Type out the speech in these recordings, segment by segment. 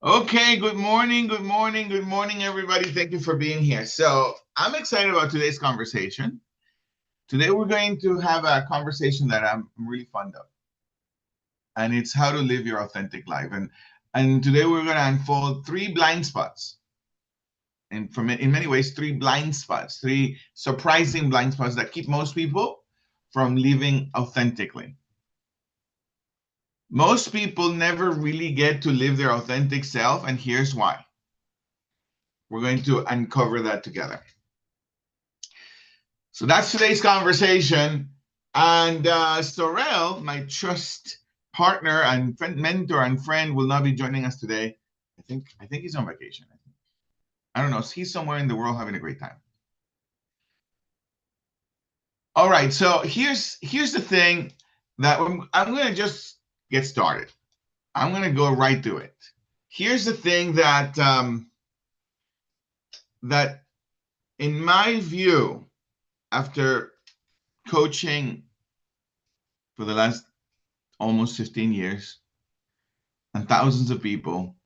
Okay, good morning, good morning, good morning, everybody. Thank you for being here. So I'm excited about today's conversation. Today we're going to have a conversation that I'm really fond of, and it's how to live your authentic life. And today we're going to unfold three blind spots, and in many ways, three blind spots, three surprising blind spots that keep most people from living authentically. Most people never really get to live their authentic self, and here's why. We're going to uncover that together. So that's today's conversation. And Sorel, my trust partner and mentor and friend, will not be joining us today. I think he's on vacation. I don't know. He's somewhere in the world having a great time. All right. So here's the thing that I'm going to just get started. I'm going to go right to it. Here's the thing that that in my view, after coaching for the last almost 15 years and thousands of people,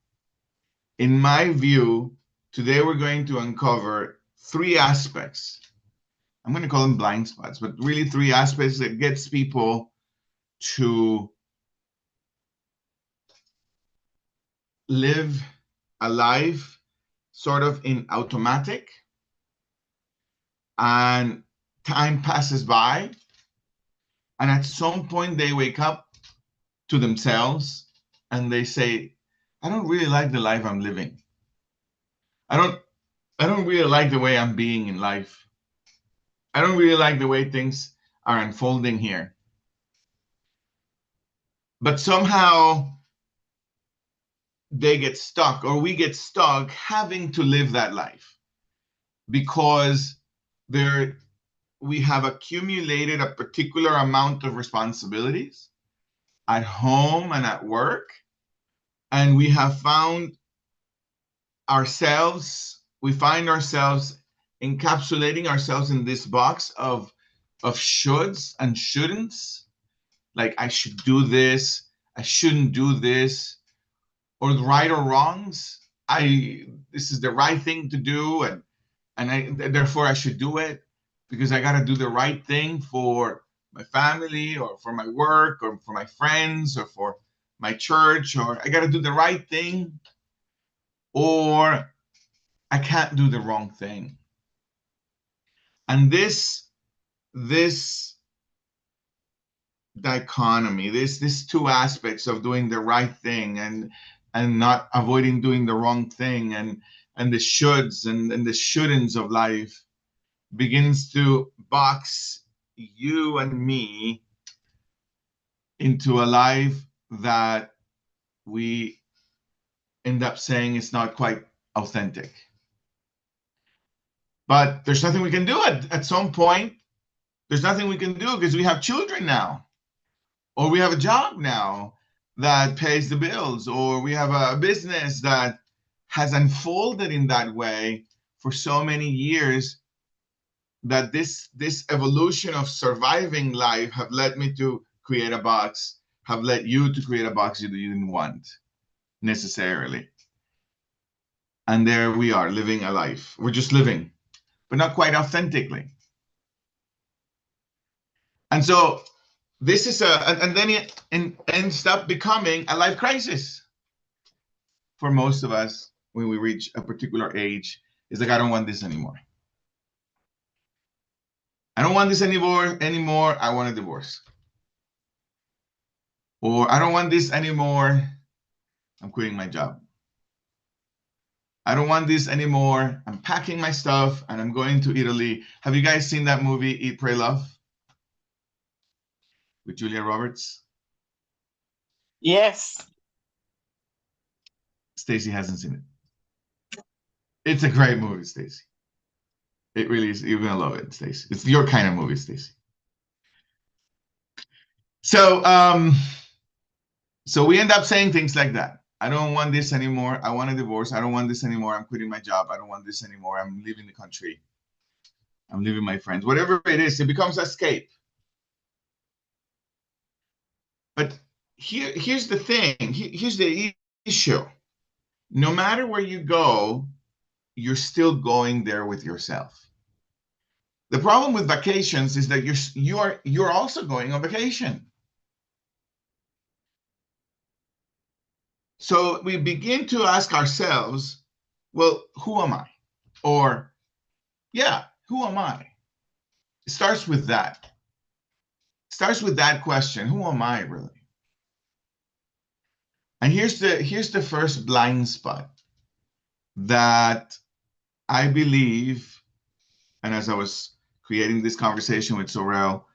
in my view, today we're going to uncover three aspects. I'm going to call them blind spots, but really three aspects that gets people to live a life sort of in automatic, and time passes by, and at some point they wake up to themselves and they say, I don't really like the life I'm living. I don't really like the way I'm being in life. I don't really like the way things are unfolding here. But somehow they get stuck, or we get stuck having to live that life because we have accumulated a particular amount of responsibilities at home and at work, and we find ourselves encapsulating ourselves in this box of shoulds and shouldn't. Like, I should do this, I shouldn't do this, or the right or wrongs. This is the right thing to do, and therefore I should do it because I got to do the right thing for my family or for my work or for my friends or for my church, or I got to do the right thing, or I can't do the wrong thing. And this dichotomy, this two aspects of doing the right thing and not avoiding doing the wrong thing, and the shoulds and the shouldn'ts of life begins to box you and me into a life that we end up saying is not quite authentic. But there's nothing we can do at some point. There's nothing we can do because we have children now, or we have a job now that pays the bills, or we have a business that has unfolded in that way for so many years that this evolution of surviving life have led me to create a box, have led you to create a box you didn't want necessarily. And there we are living a life. We're just living, but not quite authentically. And so this is and then it ends up becoming a life crisis for most of us when we reach a particular age. It's like, I don't want this anymore. I don't want this anymore. I want a divorce. Or I don't want this anymore. I'm quitting my job. I don't want this anymore. I'm packing my stuff and I'm going to Italy. Have you guys seen that movie, Eat, Pray, Love? With Julia Roberts? Yes. Stacy hasn't seen it. It's a great movie, Stacy. It really is. You're going to love it, Stacy. It's your kind of movie, Stacy. So we end up saying things like that. I don't want this anymore. I want a divorce. I don't want this anymore. I'm quitting my job. I don't want this anymore. I'm leaving the country. I'm leaving my friends. Whatever it is, it becomes escape. But here's the thing. Here's the issue. No matter where you go, you're still going there with yourself. The problem with vacations is that you're also going on vacation. So we begin to ask ourselves, well, who am I? Or, yeah, who am I? It starts with that. It starts with that question, who am I really? And here's the first blind spot that I believe, and as I was creating this conversation with Sorel,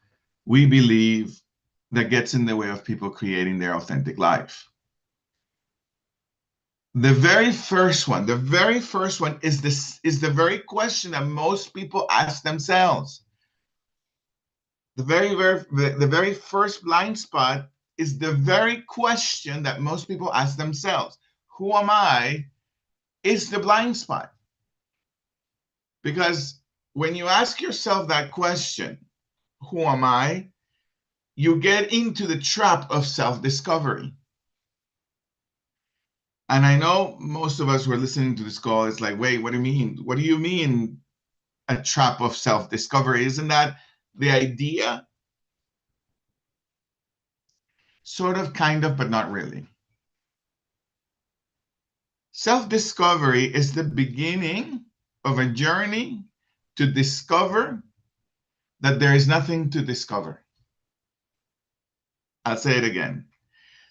we believe that gets in the way of people creating their authentic life. The very first one is the very question that most people ask themselves. The very first blind spot is the very question that most people ask themselves. Who am I? Is the blind spot. Because when you ask yourself that question, who am I? You get into the trap of self-discovery. And I know most of us who are listening to this call, it's like, wait, what do you mean? What do you mean a trap of self-discovery? Isn't that the idea? Sort of, kind of, but not really. Self-discovery is the beginning of a journey to discover that there is nothing to discover. I'll say it again.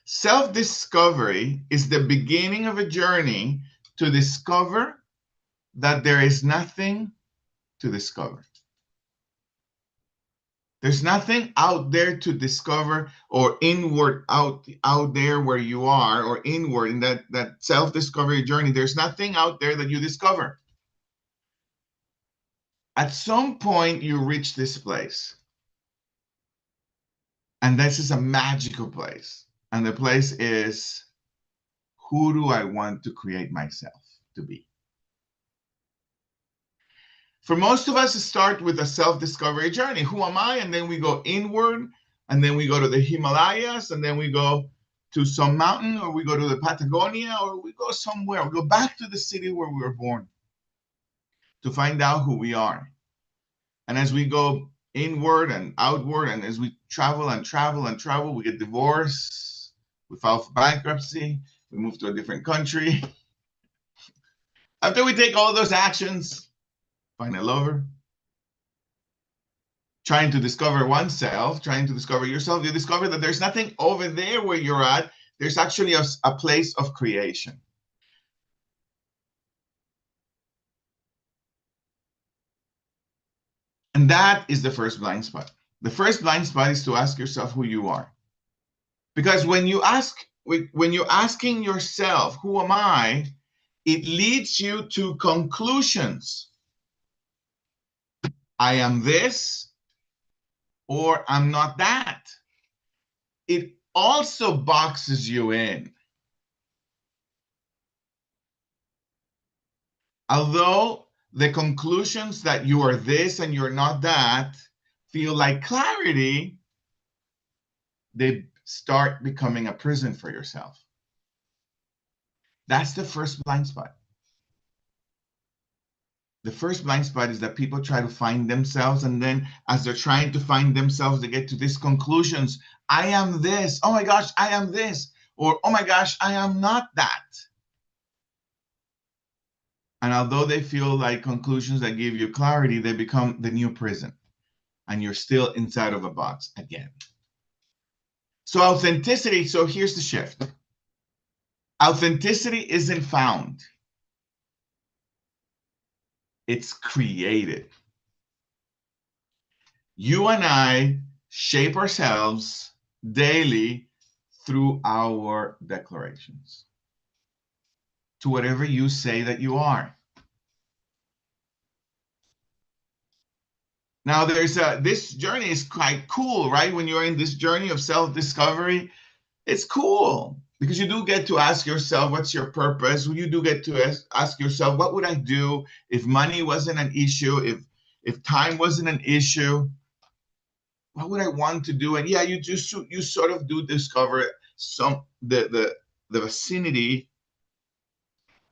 Self-discovery is the beginning of a journey to discover that there is nothing to discover. There's nothing out there to discover, or inward, out there where you are, or inward in that self-discovery journey. There's nothing out there that you discover. At some point, you reach this place. And this is a magical place. And the place is, who do I want to create myself to be? For most of us, it starts with a self-discovery journey. Who am I? And then we go inward, and then we go to the Himalayas, and then we go to some mountain, or we go to the Patagonia, or we go somewhere. We go back to the city where we were born to find out who we are. And as we go inward and outward, and as we travel and travel and travel, we get divorced, we file for bankruptcy, we move to a different country. After we take all those actions, find a lover, trying to discover oneself, trying to discover yourself, you discover that there's nothing over there where you're at. There's actually a place of creation. And that is the first blind spot. The first blind spot is to ask yourself who you are. Because when you're asking yourself, who am I? It leads you to conclusions. I am this, or I'm not that. It also boxes you in. Although the conclusions that you are this and you're not that feel like clarity, they start becoming a prison for yourself. That's the first blind spot. The first blind spot is that people try to find themselves, and then as they're trying to find themselves, they get to these conclusions. I am this. Oh my gosh, I am this. Or, oh my gosh, I am not that. And although they feel like conclusions that give you clarity, they become the new prison. And you're still inside of a box again. So authenticity, so here's the shift. Authenticity isn't found. It's created. You and I shape ourselves daily through our declarations, to whatever you say that you are. Now, this journey is quite cool, right? When you're in this journey of self-discovery, it's cool because you do get to ask yourself, what's your purpose? You do get to ask yourself, what would I do if money wasn't an issue, if time wasn't an issue? What would I want to do? And yeah, you sort of do discover the vicinity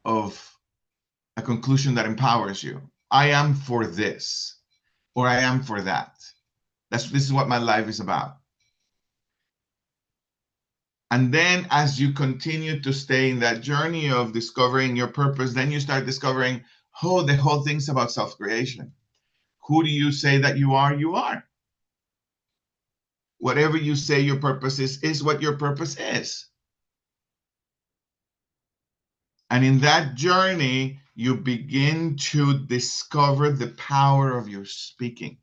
of a conclusion that empowers you. I am for this, or I am for that. This is what my life is about. And then as you continue to stay in that journey of discovering your purpose, then you start discovering, oh, the whole thing's about self-creation. Who do you say that you are? You are. Whatever you say your purpose is what your purpose is. And in that journey, you begin to discover the power of your speaking.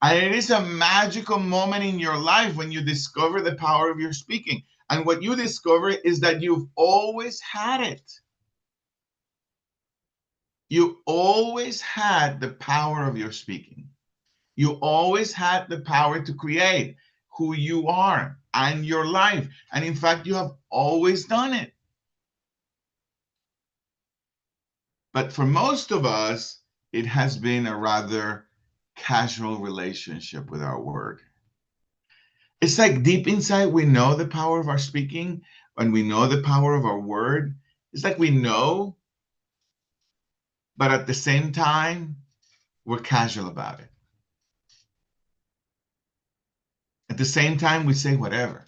And it is a magical moment in your life when you discover the power of your speaking. And what you discover is that you've always had it. You always had the power of your speaking. You always had the power to create who you are and your life. And in fact, you have always done it. But for most of us, it has been a rather casual relationship with our word. It's like deep inside, we know the power of our speaking and we know the power of our word. It's like we know, but at the same time, we're casual about it. At the same time, we say whatever.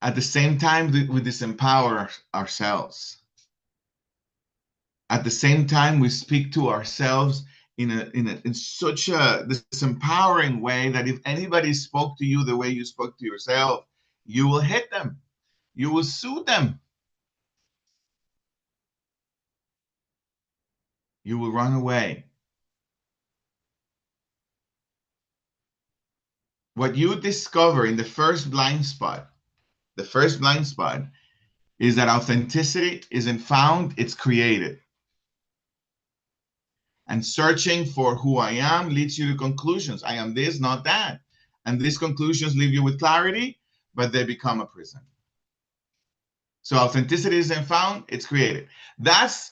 At the same time, we disempower ourselves. At the same time, we speak to ourselves in such a disempowering way that if anybody spoke to you the way you spoke to yourself, you will hit them. You will sue them. You will run away. What you discover in the first blind spot is that authenticity isn't found, it's created. And searching for who I am leads you to conclusions. I am this, not that. And these conclusions leave you with clarity, but they become a prison. So authenticity isn't found, it's created. That's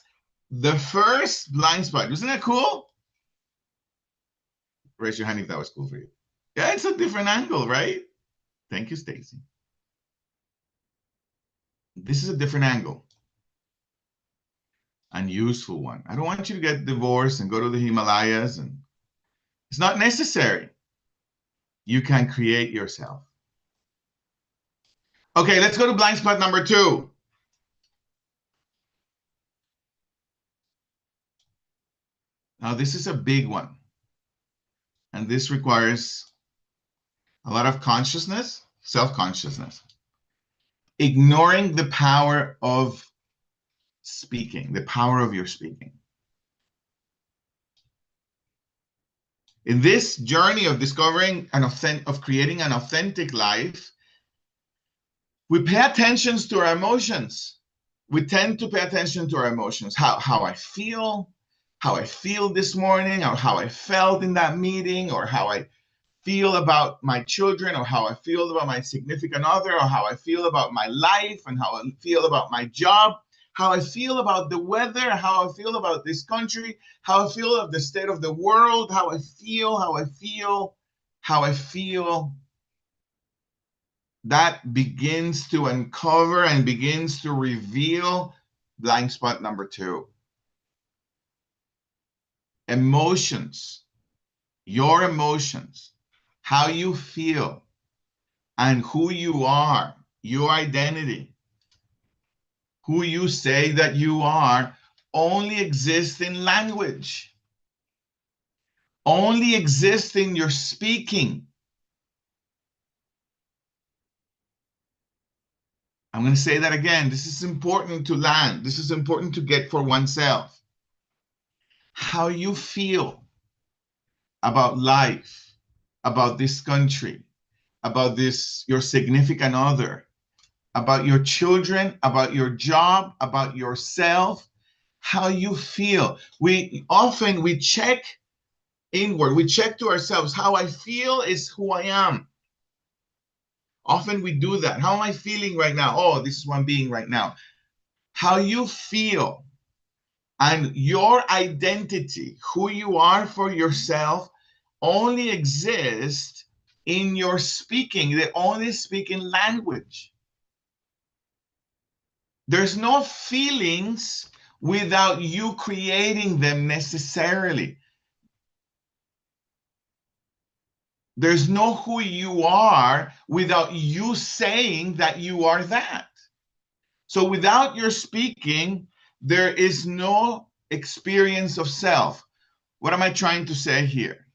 the first blind spot. Isn't that cool? Raise your hand if that was cool for you. Yeah, it's a different angle, right? Thank you, Stacy. This is a different angle. And useful one. I don't want you to get divorced and go to the Himalayas, and it's not necessary. You can create yourself. Okay, let's go to blind spot number 2. Now, this is a big one. And this requires a lot of consciousness, self-consciousness. Ignoring the power of speaking, the power of your speaking. In this journey of discovering of creating an authentic life, we pay attention to our emotions. We tend to pay attention to our emotions, how I feel this morning, or how I felt in that meeting, or how I feel about my children, or how I feel about my significant other, or how I feel about my life, and how I feel about my job, how I feel about the weather, how I feel about this country, how I feel of the state of the world, how I feel. That begins to uncover and begins to reveal blind spot number 2. Emotions, your emotions, how you feel, and who you are, your identity, who you say that you are, only exists in language, only exists in your speaking. I'm going to say that again. This is important to land. This is important to get for oneself. How you feel about life, about this country, about your significant other, about your children, about your job, about yourself, how you feel. We check inward. We check to ourselves. How I feel is who I am. Often we do that. How am I feeling right now? Oh, this is what I'm being right now. How you feel and your identity, who you are for yourself, only exists in your speaking. They only speak in language. There's no feelings without you creating them necessarily. There's no who you are without you saying that you are that. So without your speaking, there is no experience of self. What am I trying to say here?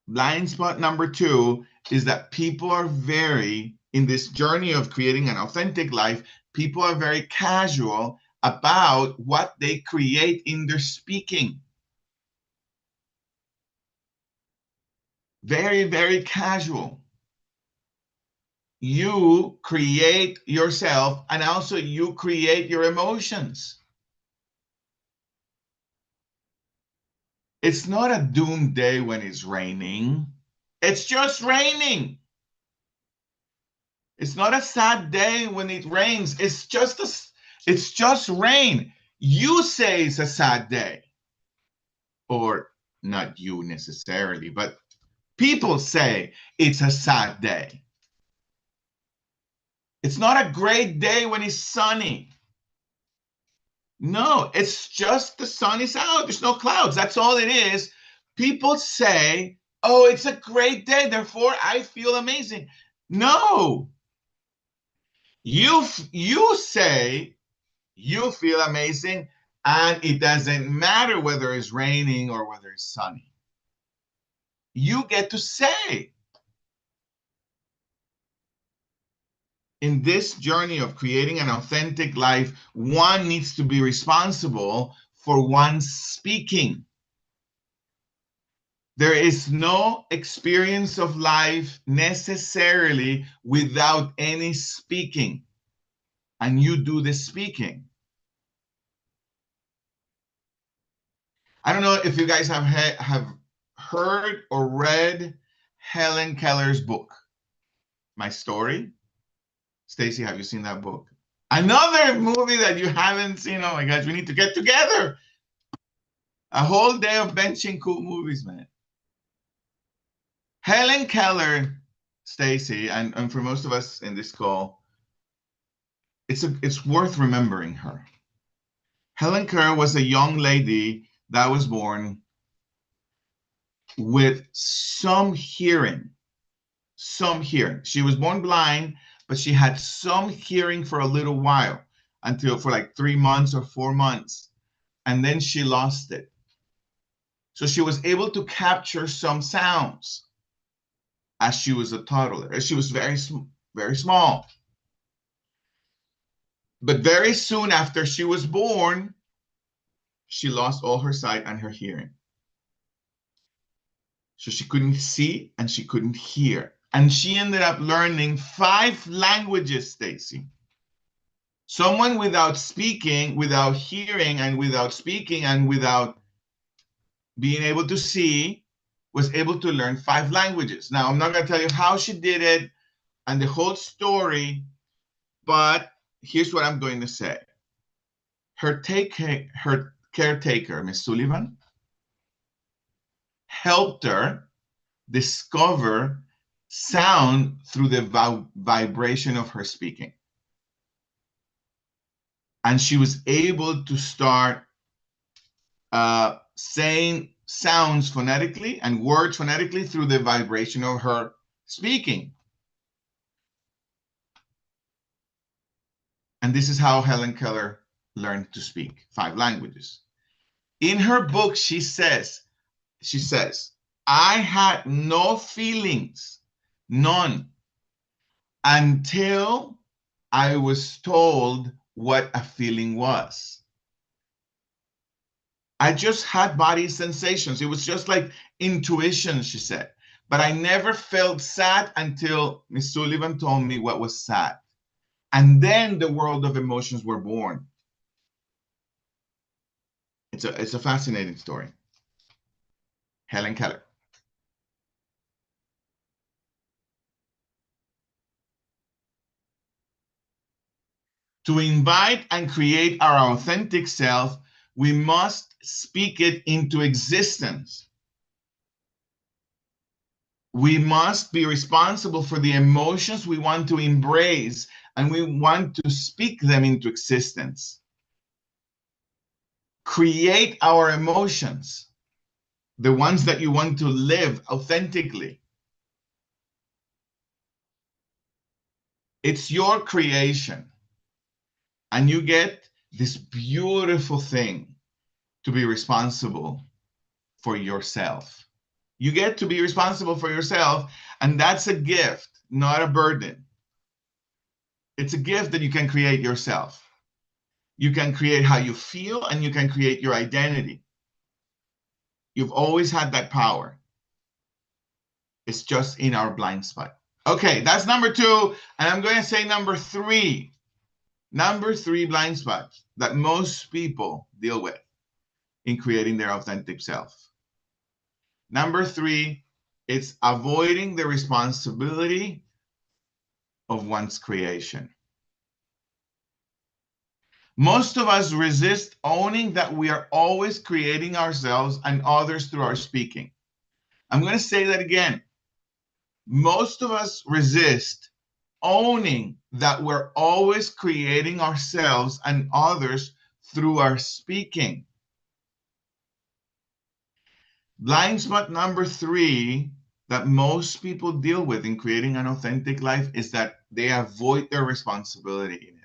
Blind spot number 2 is that people are in this journey of creating an authentic life, people are very casual about what they create in their speaking. Very, very casual. You create yourself, and also you create your emotions. It's not a doom day when it's raining. It's just raining. It's not a sad day when it rains. It's just rain. You say it's a sad day. Or not you necessarily, but people say it's a sad day. It's not a great day when it's sunny. No, it's just the sun is out. There's no clouds. That's all it is. People say, oh, it's a great day, therefore I feel amazing. No. You say you feel amazing, and it doesn't matter whether it's raining or whether it's sunny. You get to say. In this journey of creating an authentic life, one needs to be responsible for one's speaking. There is no experience of life necessarily without any speaking, and you do the speaking. I don't know if you guys have heard or read Helen Keller's book, My Story. Stacy, have you seen that book? Another movie that you haven't seen. Oh my gosh, we need to get together. A whole day of benching cool movies, man. Helen Keller, Stacy, and for most of us in this call, it's worth remembering her. Helen Keller was a young lady that was born with some hearing. She was born blind, but she had some hearing for a little while, until for like 3 months or 4 months. And then she lost it. So she was able to capture some sounds as she was a toddler. She was very small. But very soon after she was born, she lost all her sight and her hearing. So she couldn't see and she couldn't hear. And she ended up learning 5 languages, Stacy. Someone without speaking, without hearing, and without speaking, and without being able to see, was able to learn 5 languages. Now, I'm not going to tell you how she did it and the whole story, but here's what I'm going to say. Her caretaker, Miss Sullivan, helped her discover sound through the vibration of her speaking. And she was able to start saying sounds phonetically and words phonetically through the vibration of her speaking. And this is how Helen Keller learned to speak 5 languages. In her book, she says, I had no feelings, none, until I was told what a feeling was. I just had body sensations. It was just like intuition, she said. But I never felt sad until Miss Sullivan told me what was sad. And then the world of emotions were born. It's a fascinating story. Helen Keller. To invite and create our authentic self, we must speak it into existence. We must be responsible for the emotions we want to embrace and we want to speak them into existence. Create our emotions, the ones that you want to live authentically. It's your creation, and you get this beautiful thing to be responsible for yourself. You get to be responsible for yourself, and that's a gift, not a burden. It's a gift that you can create yourself. You can create how you feel, and you can create your identity. You've always had that power. It's just in our blind spot. Okay, that's number 2. And I'm going to say number 3. Number 3 blind spot that most people deal with in creating their authentic self. Number 3, it's avoiding the responsibility of one's creation. Most of us resist owning that we are always creating ourselves and others through our speaking. I'm going to say that again. Most of us resist owning that we're always creating ourselves and others through our speaking. Blind spot number 3 that most people deal with in creating an authentic life is that they avoid their responsibility in it.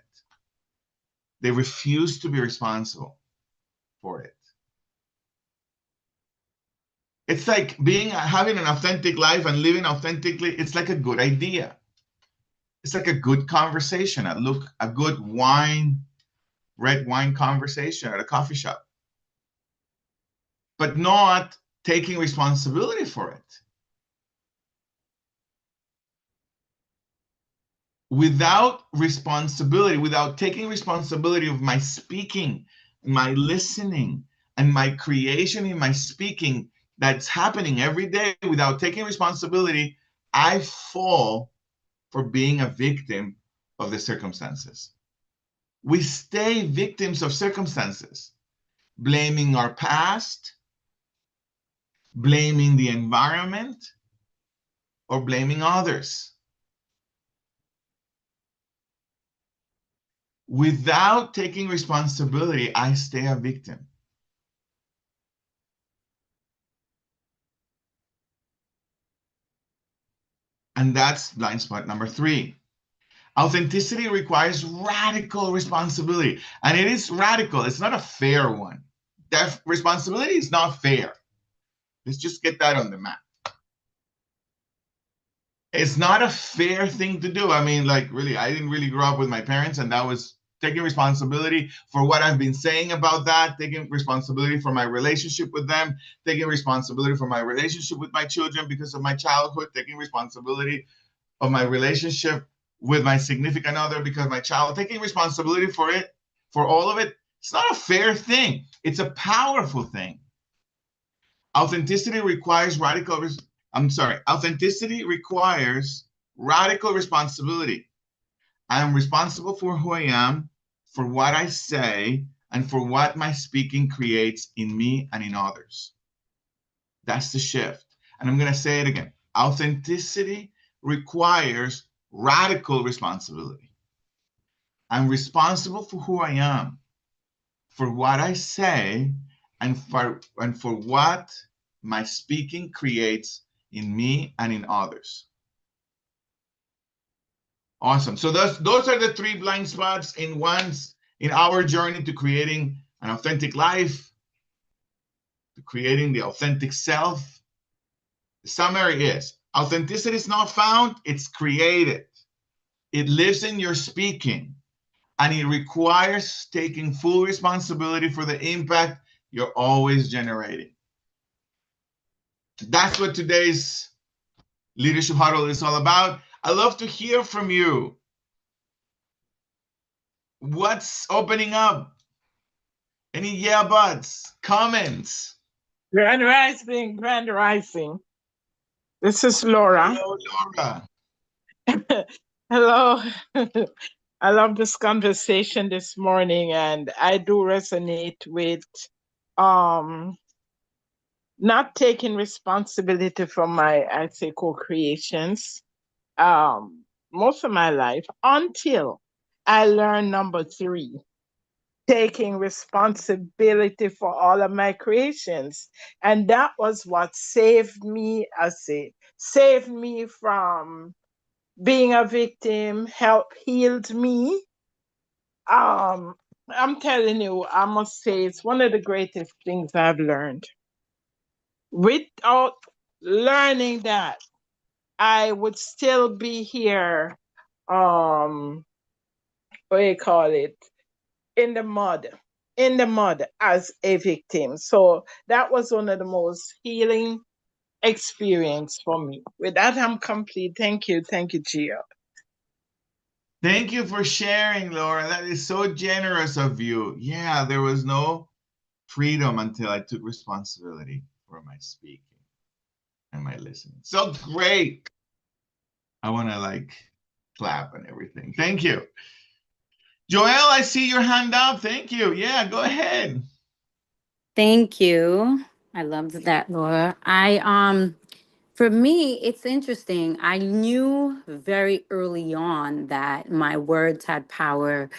They refuse to be responsible for it. It's like having an authentic life and living authentically. It's like a good idea. It's like a good conversation. A good red wine conversation at a coffee shop, but not taking responsibility for it. Without responsibility, without taking responsibility of my speaking, my listening, and my creation in my speaking that's happening every day, without taking responsibility, I fall for being a victim of the circumstances. We stay victims of circumstances, blaming our past, blaming the environment, or blaming others. Without taking responsibility, I stay a victim. And that's blind spot number 3. Authenticity requires radical responsibility. And it is radical. It's not a fair one. That responsibility is not fair. Let's just get that on the map. It's not a fair thing to do. I mean, like, really, I didn't really grow up with my parents, and that was taking responsibility for what I've been saying about that, taking responsibility for my relationship with them, taking responsibility for my relationship with my children because of my childhood, taking responsibility of my relationship with my significant other because of my child, taking responsibility for it, for all of it. It's not a fair thing. It's a powerful thing. Authenticity requires Authenticity requires radical responsibility. I am responsible for who I am, for what I say, and for what my speaking creates in me and in others. That's the shift. And I'm going to say it again. Authenticity requires radical responsibility. I'm responsible for who I am, for what I say, and for what my speaking creates in me and in others. Awesome. So those are the 3 blind spots in our journey to creating an authentic life, to creating the authentic self. The summary is authenticity is not found, it's created. It lives in your speaking, and it requires taking full responsibility for the impact you're always generating. That's what today's Leadership Huddle is all about. I love to hear from you. What's opening up? Any yeah buts, comments? Grand Rising, Grand Rising. This is Laura. Hello, Laura. Hello. I love this conversation this morning, and I do resonate with not taking responsibility for my, I'd say, co-creations. most of my life until I learned number three, taking responsibility for all of my creations. And that was what saved me, I say, saved me from being a victim, helped healed me. Um, I'm telling you, I must say it's one of the greatest things I've learned. Without learning that, I would still be here, um, what do you call it? In the mud, in the mud as a victim. So that was one of the most healing experience for me. With that, I'm complete. Thank you, Gia. Thank you for sharing, Laura. That is so generous of you. Yeah, there was no freedom until I took responsibility for my speaking and my listening. So great. I want to like clap and everything. Thank you. Joelle, I see your hand up. Thank you. Yeah, go ahead. Thank you. I loved that, Laura. For me, it's interesting. I knew very early on that my words had power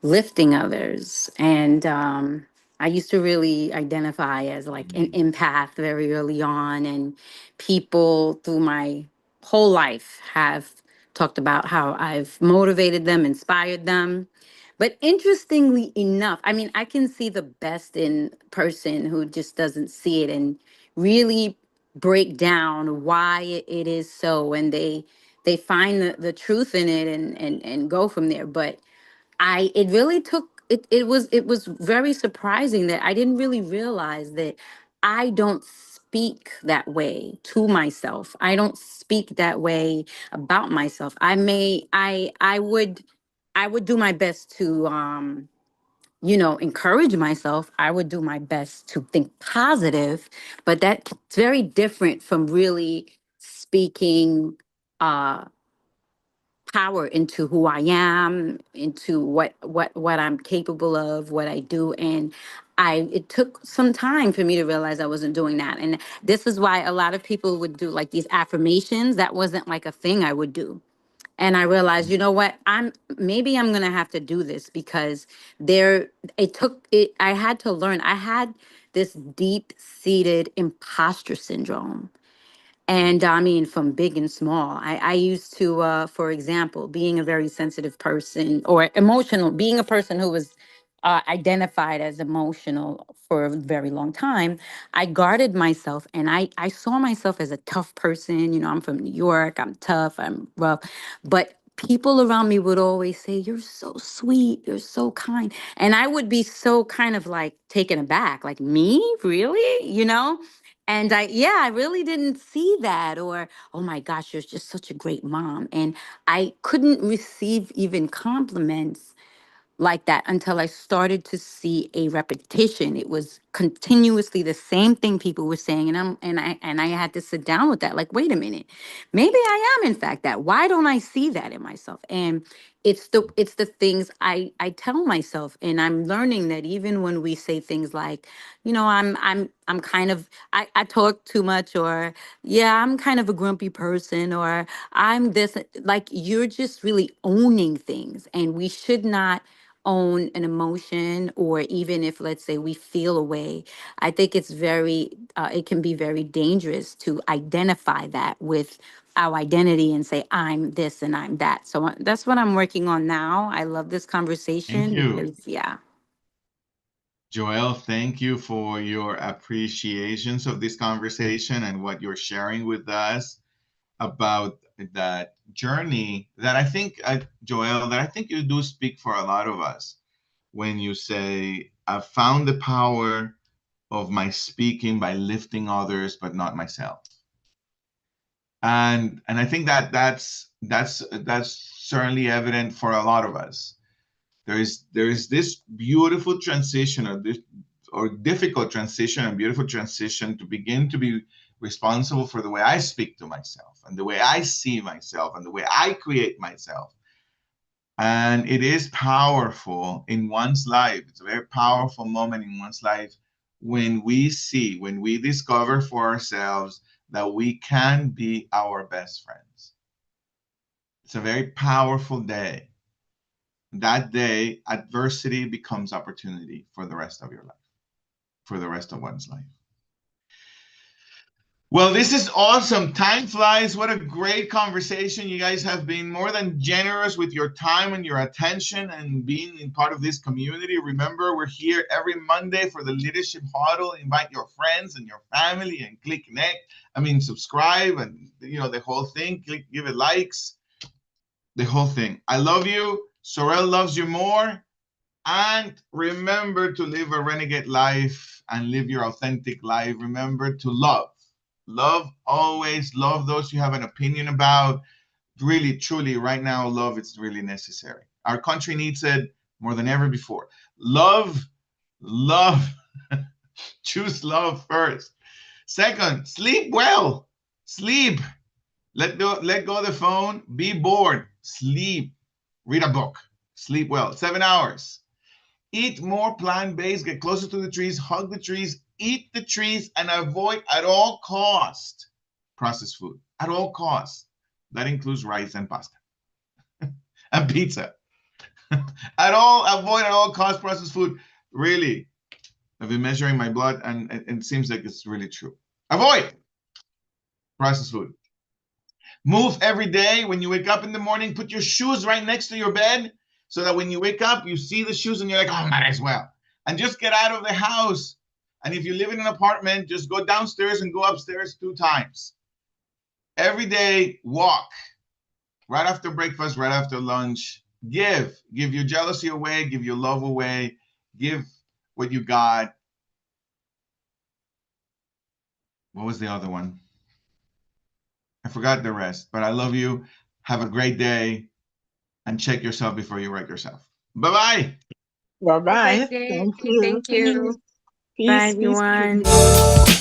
lifting others. And I used to really identify as like an empath very early on. And people through my whole life have talked about how I've motivated them, inspired them. But interestingly enough, I mean, I can see the best in person who just doesn't see it and really break down why it is so, and they find the truth in it and go from there. But I it really took it it was very surprising that I didn't really realize that I don't speak that way to myself. I don't speak that way about myself. I would do my best to encourage myself. I would do my best to think positive, but that's very different from really speaking uh power into who I am, into what I'm capable of, what I do. And I it took some time for me to realize I wasn't doing that. And this is why a lot of people would do like these affirmations. That wasn't like a thing I would do. And I realized, you know what? I'm gonna have to do this because there it took it I had to learn. I had this deep-seated imposter syndrome, and I mean, from big and small. I used to, for example, being a very sensitive person or emotional, being a person who was identified as emotional for a very long time, I guarded myself and I saw myself as a tough person. I'm from New York, I'm tough, I'm rough. But people around me would always say, "You're so sweet, you're so kind." And I would be so kind of like taken aback, like, me? Really? And I really didn't see that. Or, "Oh my gosh, you're just such a great mom." And I couldn't receive even compliments like that until I started to see a repetition. It was continuously the same thing people were saying, and I had to sit down with that. Like, wait a minute, maybe I am in fact that. Why don't I see that in myself? And it's the things I tell myself, and I'm learning that even when we say things like, I'm kind of I talk too much, or yeah, I'm kind of a grumpy person, or I'm this, like, you're just really owning things, and we should not own an emotion. Or even if, let's say, we feel a way, I think it can be very dangerous to identify that with our identity and say, "I'm this and I'm that." So that's what I'm working on now. I love this Thank conversation you. because, yeah. Joelle, thank you for your appreciations of this conversation and what you're sharing with us about that journey that I think, Joelle, that I think you do speak for a lot of us when you say, "I've found the power of my speaking by lifting others, but not myself." And I think that that's certainly evident for a lot of us. There is this beautiful transition, or difficult transition and beautiful transition, to begin to be responsible for the way I speak to myself and the way I see myself and the way I create myself. And it is powerful in one's life. It's a very powerful moment in one's life when we discover for ourselves that we can be our best friends. It's a very powerful day. That day, adversity becomes opportunity for the rest of your life, for the rest of one's life. Well, this is awesome. Time flies. What a great conversation. You guys have been more than generous with your time and your attention and being in part of this community. Remember, we're here every Monday for the Leadership Huddle. Invite your friends and your family and click connect. Subscribe and, the whole thing. Give it likes. The whole thing. I love you. Sorel loves you more. And remember to live a renegade life and live your authentic life. Remember to love. Love, always love those you have an opinion about. Really, truly, right now, love is really necessary. Our country needs it more than ever before. Love, choose love first. Second, sleep well. Sleep. Let go of the phone. Be bored. Sleep. Read a book. Sleep well. 7 hours. Eat more plant-based. Get closer to the trees. Hug the trees. Eat the trees and avoid at all cost processed food. At all costs. That includes rice and pasta and pizza. Avoid at all costs processed food. Really, I've been measuring my blood and it seems like it's really true. Avoid processed food. Move every day. When you wake up in the morning, put your shoes right next to your bed so that when you wake up, you see the shoes and you're like, oh, might as well. And just get out of the house. And if you live in an apartment, just go downstairs and go upstairs 2 times. Every day, walk. Right after breakfast, right after lunch. Give your jealousy away, give your love away, give what you got. What was the other one? I forgot the rest, but I love you. Have a great day and check yourself before you wreck yourself. Bye-bye. Bye-bye. Perfect day. Thank you. Thank you. Peace, Bye, peace, peace. everyone.